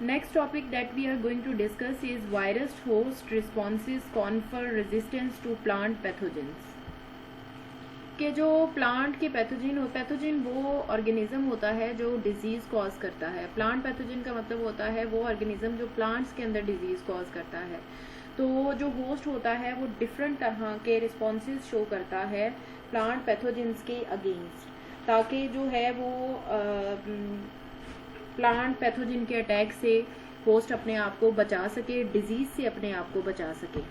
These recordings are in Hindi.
Next topic that we are going to discuss is virus host responses confer resistance to plant pathogens. कि जो प्लांट के पैथोजिन वो ऑर्गेनिज्म होता है जो डिजीज कॉज करता है। प्लांट पैथोजिन का मतलब होता है वो ऑर्गेनिज्म जो प्लांट्स के अंदर डिजीज कॉज करता है। तो जो होस्ट होता है वो डिफरेंट तरह के रिस्पॉन्सेज शो करता है प्लांट पैथोजिन्स के अगेंस्ट, ताकि जो है वो प्लांट पैथोजिन के अटैक से होस्ट अपने आप को बचा सके, डिजीज से अपने आप को बचा सके।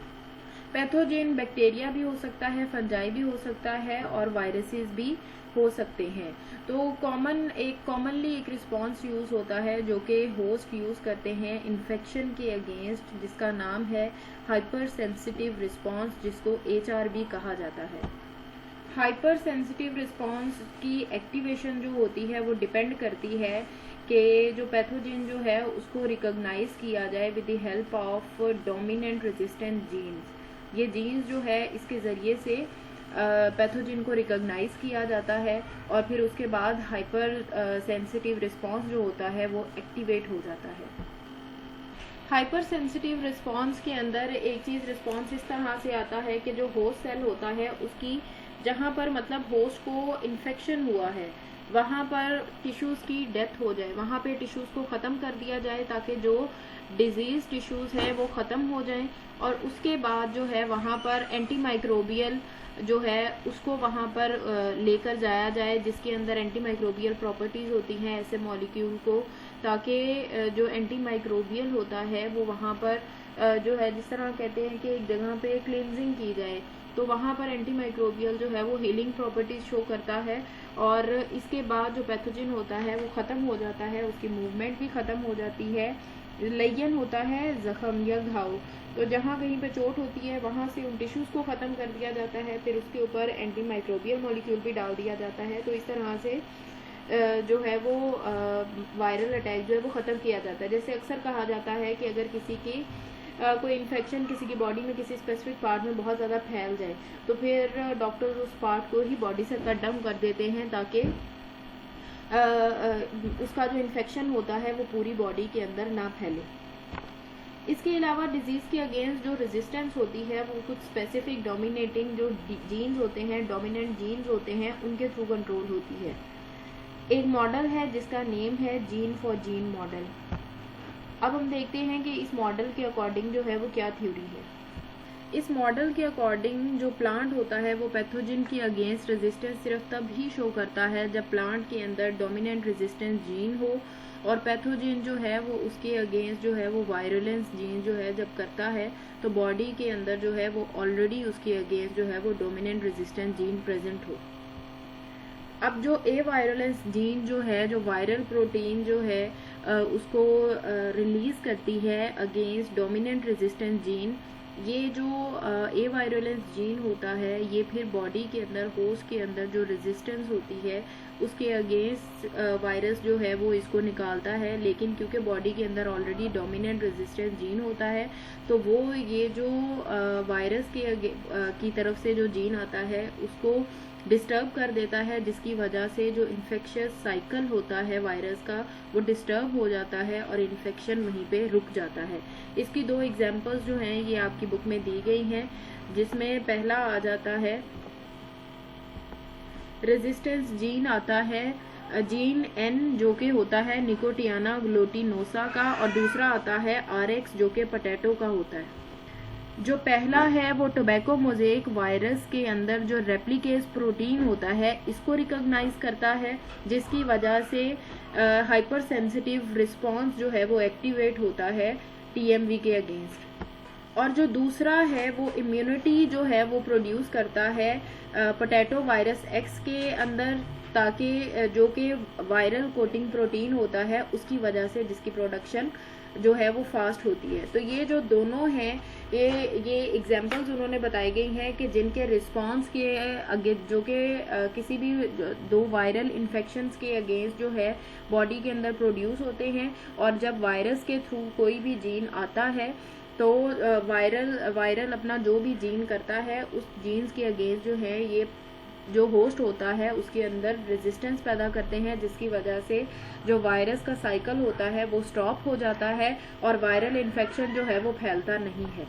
पैथोजिन बैक्टीरिया भी हो सकता है, फंजाई भी हो सकता है और वायरसेस भी हो सकते हैं। तो कॉमनली एक रिस्पॉन्स यूज होता है जो कि होस्ट यूज करते हैं इन्फेक्शन के अगेंस्ट, जिसका नाम है हाइपर सेंसिटिव रिस्पॉन्स, जिसको HRB कहा जाता है। हाइपर सेंसिटिव रिस्पॉन्स की एक्टिवेशन जो होती है वो डिपेंड करती है कि जो पैथोजिन जो है उसको रिकॉग्नाइज किया जाए with the help of dominant resistant genes. ये जीन्स जो है इसके ज़रिए से पैथोजिन को रिकॉग्नाइज किया जाता है और फिर उसके बाद हाइपर सेंसिटिव रिस्पॉन्स जो होता है वो एक्टिवेट हो जाता है। हाइपर सेंसिटिव रिस्पॉन्स के अंदर एक चीज़ रिस्पॉन्स इस तरह से आता है कि जो होस्ट सेल होता है उसकी जहाँ पर मतलब होस्ट को इन्फेक्शन हुआ है वहाँ पर टिश्यूज़ की डेथ हो जाए, वहाँ पे टिश्यूज़ को ख़त्म कर दिया जाए ताकि जो डिजीज़ टिश्यूज़ है वो ख़त्म हो जाए और उसके बाद जो है वहाँ पर एंटीमाइक्रोबियल जो है उसको वहाँ पर लेकर जाया जाए, जिसके अंदर एंटीमाइक्रोबियल प्रॉपर्टीज़ होती हैं ऐसे मॉलिक्यूल को, ताकि जो एंटीमाइक्रोबियल होता है वो वहाँ पर जो है जिस तरह कहते हैं कि एक जगह पे क्लींजिंग की जाए, तो वहाँ पर एंटीमाइक्रोबियल जो है वो हीलिंग प्रॉपर्टीज शो करता है और इसके बाद जो पैथोजिन होता है वो ख़त्म हो जाता है, उसकी मूवमेंट भी ख़त्म हो जाती है। लयन होता है जख्म या घाव, तो जहाँ कहीं पे चोट होती है वहाँ से उन टिश्यूज़ को ख़त्म कर दिया जाता है, फिर उसके ऊपर एंटीमाइक्रोबियल मॉलिक्यूल भी डाल दिया जाता है। तो इस तरह से जो है वो वायरल अटैक जो है वो ख़त्म किया जाता है। जैसे अक्सर कहा जाता है कि अगर किसी की कोई इन्फेक्शन किसी की बॉडी में किसी स्पेसिफिक पार्ट में बहुत ज़्यादा फैल जाए तो फिर डॉक्टर्स उस पार्ट को ही बॉडी से कट डाउन कर देते हैं ताकि उसका जो इन्फेक्शन होता है वो पूरी बॉडी के अंदर ना फैले। इसके अलावा डिजीज़ के अगेंस्ट जो रेजिस्टेंस होती है वो कुछ स्पेसिफिक डोमिनेटिंग जो जीन्स होते हैं, डोमिनेंट जीन्स होते हैं, उनके थ्रू कंट्रोल होती है। एक मॉडल है जिसका नेम है जीन फॉर जीन मॉडल। अब हम देखते हैं कि इस मॉडल के अकॉर्डिंग जो है वो क्या थ्योरी है। इस मॉडल के अकॉर्डिंग जो प्लांट होता है वो पैथोजिन के अगेंस्ट रेजिस्टेंस सिर्फ तब ही शो करता है जब प्लांट के अंदर डोमिनेंट रेजिस्टेंस जीन हो, और पैथोजिन जो है वो उसके अगेंस्ट जो है वो वायरुलेंस जीन जो है जब करता है तो बॉडी के अंदर जो है वो ऑलरेडी उसके अगेंस्ट जो है वो डोमिनेंट रेजिस्टेंस जीन प्रेजेंट हो। अब जो ए वायरुलेंस जीन जो है, जो वायरल प्रोटीन जो है उसको रिलीज करती है अगेंस्ट डोमिनेंट रेजिस्टेंट जीन, ये जो ए वायरुलेंस जीन होता है ये फिर बॉडी के अंदर होस्ट के अंदर जो रेजिस्टेंस होती है उसके अगेंस्ट वायरस जो है वो इसको निकालता है। लेकिन क्योंकि बॉडी के अंदर ऑलरेडी डोमिनेंट रेजिस्टेंस जीन होता है तो वो ये जो वायरस के की तरफ से जो जीन आता है उसको डिस्टर्ब कर देता है, जिसकी वजह से जो इन्फेक्शियस साइकिल होता है वायरस का वो डिस्टर्ब हो जाता है और इन्फेक्शन वहीं पे रुक जाता है। इसकी दो एग्जांपल्स जो हैं ये आपकी बुक में दी गई हैं, जिसमें पहला आ जाता है रेजिस्टेंस जीन आता है जीन N जो कि होता है निकोटियाना ग्लूटिनोसा का, और दूसरा आता है RX जो कि पोटैटो का होता है। जो पहला है वो टोबैको मोज़ेक वायरस के अंदर जो रेप्लिकेज प्रोटीन होता है इसको रिकॉग्नाइज करता है, जिसकी वजह से हाइपर सेंसिटिव रिस्पॉन्स जो है वो एक्टिवेट होता है TMV के अगेंस्ट। और जो दूसरा है वो इम्यूनिटी जो है वो प्रोड्यूस करता है पोटैटो वायरस X के अंदर, ताकि जो कि वायरल कोटिंग प्रोटीन होता है उसकी वजह से जिसकी प्रोडक्शन जो है वो फास्ट होती है। तो ये जो दोनों हैं ये एग्जांपल्स उन्होंने बताई गई हैं कि जिनके रिस्पांस के आगे जो कि किसी भी दो वायरल इन्फेक्शंस के अगेंस्ट जो है बॉडी के अंदर प्रोड्यूस होते हैं, और जब वायरस के थ्रू कोई भी जीन आता है तो वायरल अपना जो भी जीन करता है उस जीन्स के अगेंस्ट जो है ये जो होस्ट होता है उसके अंदर रेजिस्टेंस पैदा करते हैं, जिसकी वजह से जो वायरस का साइकिल होता है वो स्टॉप हो जाता है और वायरल इन्फेक्शन जो है वो फैलता नहीं है।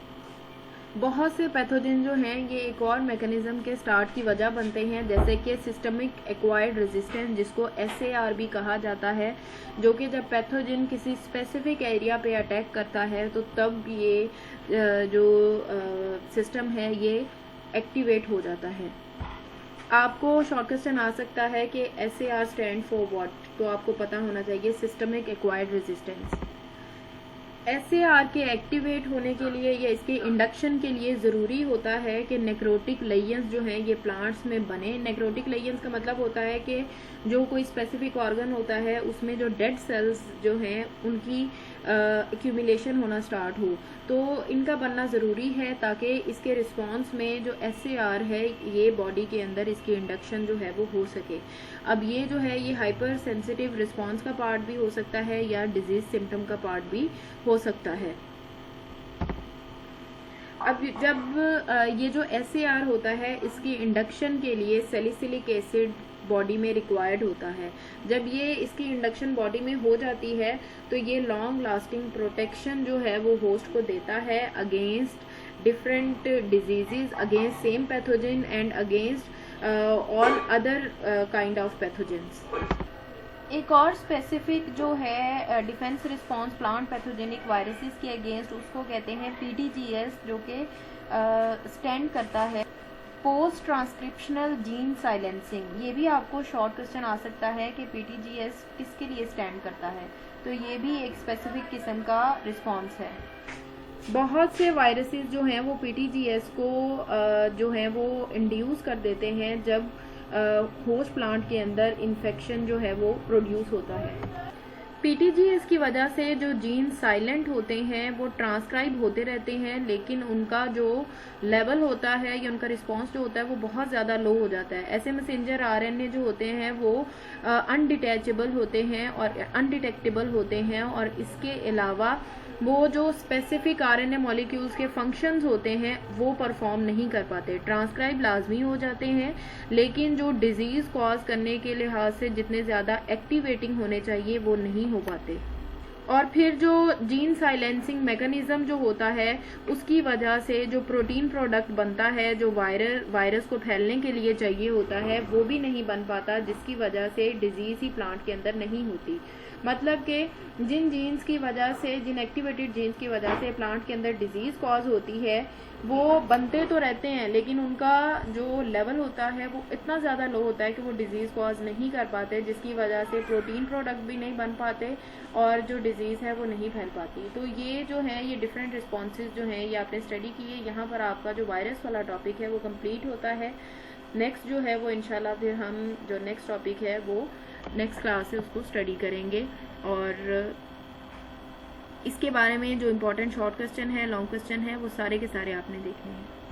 बहुत से पैथोजन जो हैं ये एक और मैकेनिज्म के स्टार्ट की वजह बनते हैं, जैसे कि सिस्टमिक एक्वायर्ड रेजिस्टेंस, जिसको SAR भी कहा जाता है, जो कि जब पैथोजन किसी स्पेसिफिक एरिया पे अटैक करता है तो तब ये जो सिस्टम है ये एक्टिवेट हो जाता है। आपको शॉर्ट क्वेश्चन आ सकता है कि SAR स्टैंड फॉर व्हाट, तो आपको पता होना चाहिए सिस्टमिक एक्वायर्ड रेजिस्टेंस। SAR के एक्टिवेट होने के लिए या इसके इंडक्शन के लिए ज़रूरी होता है कि नेक्रोटिक लेयंस जो हैं ये प्लांट्स में बने। नेक्रोटिक लेयंस का मतलब होता है कि जो कोई स्पेसिफिक ऑर्गन होता है उसमें जो डेड सेल्स जो हैं उनकी एक्यूमुलेशन होना स्टार्ट हो, तो इनका बनना ज़रूरी है ताकि इसके रिस्पॉन्स में जो SAR है ये बॉडी के अंदर इसकी इंडक्शन जो है वो हो सके। अब ये जो है ये हाइपर सेंसिटिव रिस्पॉन्स का पार्ट भी हो सकता है या डिजीज सिम्टम का पार्ट भी हो सकता है। अब जब ये जो SAR होता है इसकी इंडक्शन के लिए सैलिसिलिक एसिड बॉडी में रिक्वायर्ड होता है। जब ये इसकी इंडक्शन बॉडी में हो जाती है तो ये लॉन्ग लास्टिंग प्रोटेक्शन जो है वो होस्ट को देता है against different diseases, against same pathogen and against all other kind of pathogens. एक और स्पेसिफिक जो है defence response plant pathogenic viruses के अगेंस्ट, उसको कहते हैं PTGS, जो कि स्टैंड करता है पोस्ट ट्रांसक्रिप्शनल जीन साइलेंसिंग। ये भी आपको शॉर्ट क्वेश्चन आ सकता है कि PTGS किसके लिए स्टैंड करता है, तो ये भी एक स्पेसिफिक किस्म का रिस्पॉन्स है। बहुत से वायरसेस जो हैं वो PTGS को जो है वो इंड्यूस कर देते हैं जब होस्ट प्लांट के अंदर इन्फेक्शन जो है वो प्रोड्यूस होता है। PTGS की वजह से जो जीन साइलेंट होते हैं वो ट्रांसक्राइब होते रहते हैं, लेकिन उनका जो लेवल होता है या उनका रिस्पांस जो होता है वो बहुत ज़्यादा लो हो जाता है। ऐसे मैसेंजर RNA जो होते हैं वो अनडिटैचेबल होते हैं और अनडिटेक्टेबल होते हैं, और इसके अलावा वो जो स्पेसिफिक RNA मॉलिक्यूल्स के फंक्शंस होते हैं वो परफॉर्म नहीं कर पाते। ट्रांसक्राइब लाजमी हो जाते हैं, लेकिन जो डिजीज़ कॉज करने के लिहाज से जितने ज़्यादा एक्टिवेटिंग होने चाहिए वो नहीं हो पाते। और फिर जो जीन साइलेंसिंग मैकेनिज्म जो होता है उसकी वजह से जो प्रोटीन प्रोडक्ट बनता है जो वायरस को फैलने के लिए चाहिए होता है वो भी नहीं बन पाता, जिसकी वजह से डिजीज़ ही प्लांट के अंदर नहीं होती। मतलब कि जिन जीन्स की वजह से, जिन एक्टिवेटेड जीन्स की वजह से प्लांट के अंदर डिजीज़ कॉज होती है वो बनते तो रहते हैं, लेकिन उनका जो लेवल होता है वो इतना ज़्यादा लो होता है कि वो डिजीज़ कॉज नहीं कर पाते, जिसकी वजह से प्रोटीन प्रोडक्ट भी नहीं बन पाते और जो डिजीज़ है वो नहीं फैल पाती। तो ये जो है ये डिफरेंट रिस्पॉन्सेज जो हैं ये आपने स्टडी किए। यहाँ पर आपका जो वायरस वाला टॉपिक है वो कंप्लीट होता है। नेक्स्ट जो है वो इंशाल्लाह फिर हम जो नेक्स्ट टॉपिक है वो नेक्स्ट क्लास से उसको स्टडी करेंगे, और इसके बारे में जो इम्पोर्टेंट शॉर्ट क्वेश्चन है, लॉन्ग क्वेश्चन है, वो सारे के सारे आपने देखने हैं।